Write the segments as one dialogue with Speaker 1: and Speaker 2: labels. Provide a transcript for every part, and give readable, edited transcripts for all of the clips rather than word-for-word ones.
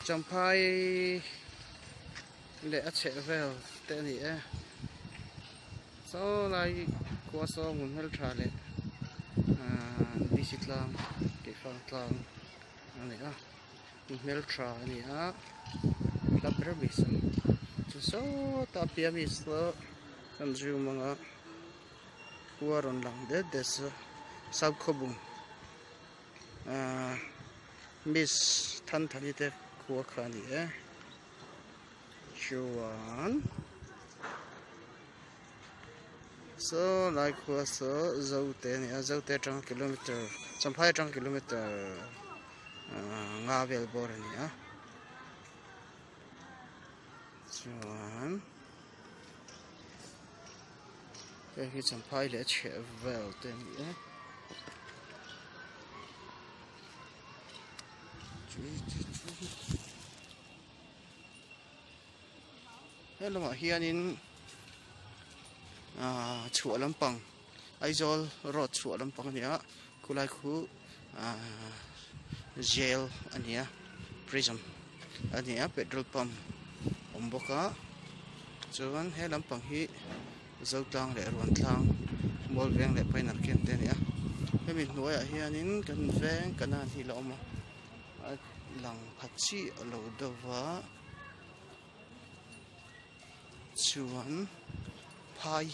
Speaker 1: champhai lệ chheh vel te ni e so lai khua so mun hel tha le disit lang ke phang tlang ani a mel tha ani a la brevis chu so ta pia mi so kan ju manga khua ron lang de des sab khobung miss than thani te khua khani e chuan so lai khua so zo te ni a zo te tang kilometer champhai tang kilometer nga vel bor ni a chuan cái khi champhai le chheh vel te ni e hello ma hianin chhuah lampang aizol road chhuah lampang ania kulai khu jail ania prison ania petrol pump omboka chuan he lampang hi zotlang le ruan tlang bol veng le painar ken te ania hemi hnuai ah hianin kan veng kanan hi la awma lang phachi alo dawa chuan phai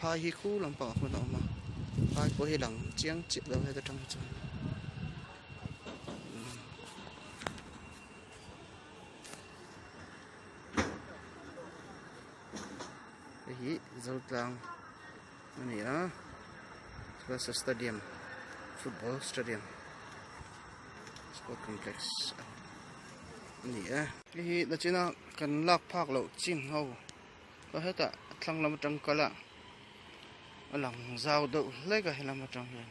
Speaker 1: hi khu lampang hun awma phai ko hi lang chiang chih lo he ta tang chu hi zotlang ani a plus stadium football stadium sport complex ni a hi la china kan lak phak lo ching ho ko heta thlang lam tang kala alang zau do lega helam tang hian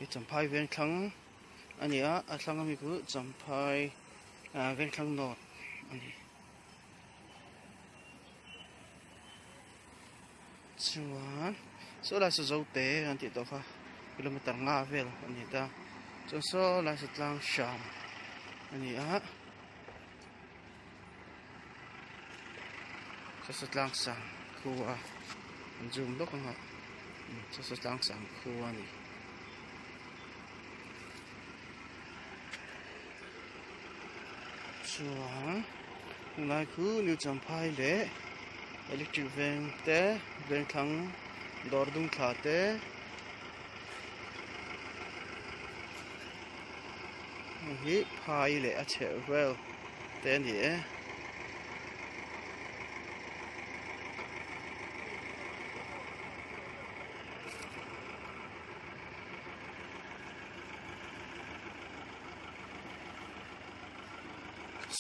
Speaker 1: i champhai ven thlang ani a thlang mi ku champhai ven thlang no ani chuan so la so zo te an ti to kha kilometer nga vel ani ta so la sa tlang sham ani a sa tlang sang khua an zoom lok nga sa tlang sang khua ni chuan lai khu new champhai le electric van te ven thlang dor dung thla te hi phai le a chheh vel te ni e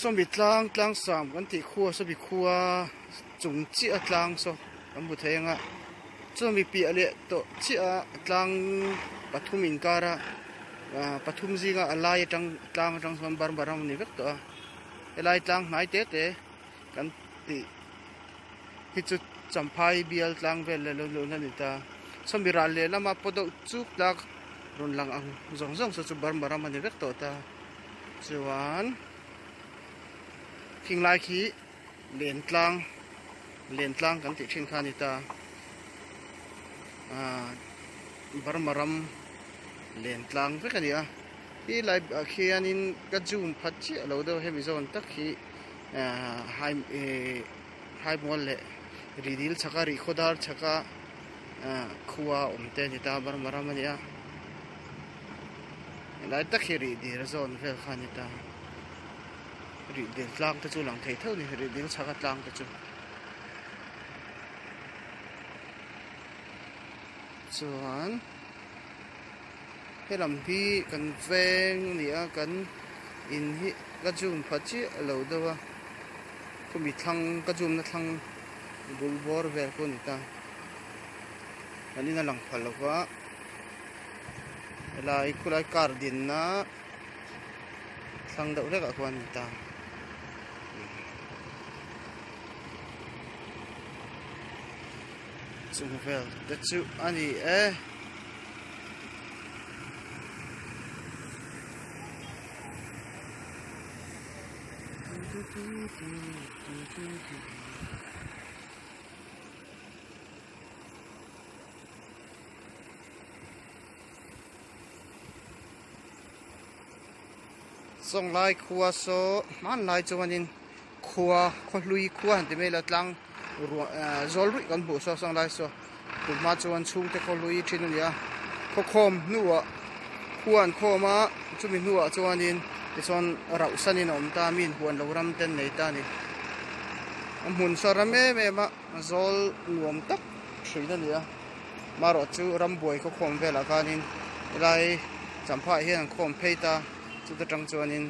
Speaker 1: so mi tlang sam kan ti khua so bi khua chung chi a tlang so kan bu thenga so mi pi ale to chi a tlang pathumin kara pathum zinga alai tlang som bar baram ni vek to elai tlang nai te kan ti hi chu champhai bial tlang vel le lo na ni ta so mi ral le lama podo chuk lak ron lang ang zong so chu bar baram ni vek to ta chuan king lai khi len tlang kan ti thin khan ita barmaram len tlang ve kania hi lai khianin ka zoom phachi alo do hemi zone tak hi hai mol le ridil chaka ri khodar chaka khua omte ni ta barmaram ania lai tak hi ri dir zone vel khan ita ri dir tlang ta chu lang thei thau ni ri dir chaka tlang ta chu chuan helam hi kan veng ni a kan in hi ka zoom phachi alo dawa khumi thlang ka zoom na thlang bul bor vel ko ni ta ani na lang phalawa elai khulai kar din na thlang dau rek a kwan ni ta chung vel ta chu ani e song lai khua so man lai chuanin khua lui khua han ti mai la tlang zol ri kan bu so song lai so tu ma chuan chung te kho lui thin ania kho khom nuwa khuan khoma chumi nuwa chuanin ti chon rau sanin om ta min huan lo ram ten nei ta ni am hun saram me ma zol nuam tak thrin ania maro chu ram boi kho khom vela kanin lai champhai hian khom pheita chu ta tang chuanin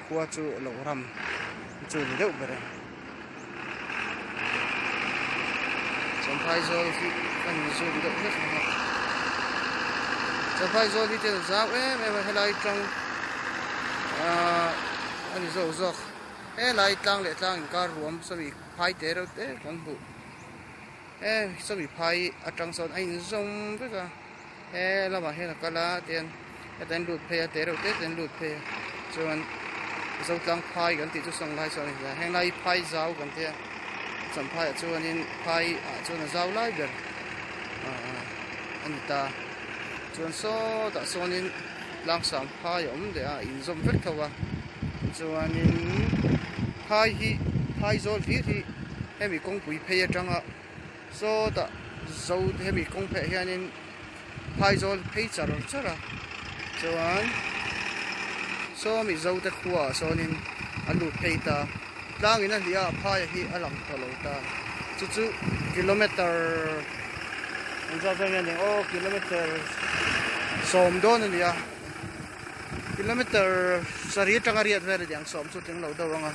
Speaker 1: khua chu lo ram chu ni deuh bere champhai zol fi kan zu ni deuh hết mà champhai zol đi theo giáo em helai tang anh zo zo helai tang le tang ka ruam so bi phai te ro te kan bu so bi phai atang son anh zong với cả la ma he la kala ten ten lut phe te ro te ten lut phe chuan zo tlang phai kan ti chu song lai so ni ya heng lai phai zau kan te sam phai chuan in phai chuan zau lai ber an ta chuan so ta son in lang sam phai om de a in zom vek thawa chuan in phai zol hi hemi kong pui phe atanga so ta zo hemi kong phe hianin phai zol phei chara chuan so mi zo te khua sonin alu pheita tlangin a hlia phai hi alang tholo ta chu kilometer anja zangen o kilometer som don ania kilometer sari tangariat ver diang som chu ting lo dawanga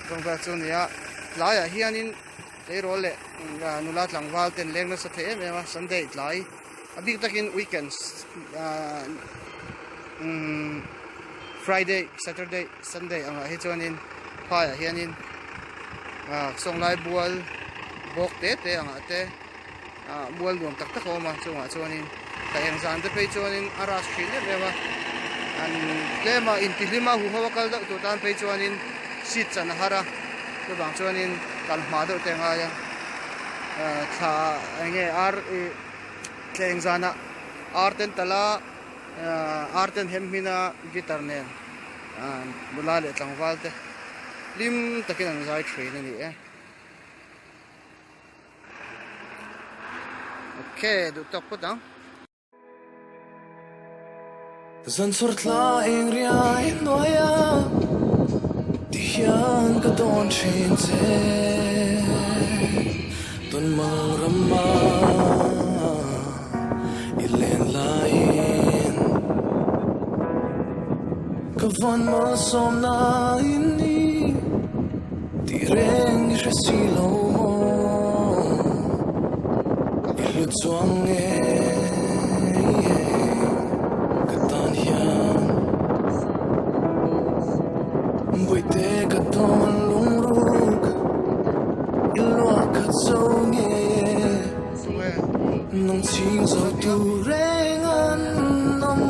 Speaker 1: dongba chu nia laya hianin te role nula tlangwal ten lengna sa the me ma sunday tlai abig takin weekends Friday, Saturday, Sunday anga hi chuanin phai a hianin song lai bual bok te anga te bual nuam tak tak oma chunga chuanin ta eng zan te pe chuanin aras thin le ma an lema in tilima hu hawa kal da tu tan pe chuanin sit chan hara to bang chuanin kal ma do te nga ya tha nge ar tleng zana arten tala arten hemmina gitar ne bulale tlangwal te lim takin an zai train ni okay du tok po dang
Speaker 2: zan sortla ingria noya tian ka don chin ze don mang rama ilen lain kavan ma som na ini tireng resilo mo ilut suang katan hian buite katon lungruk ilwa katsonge nong ching zo tu reng an nam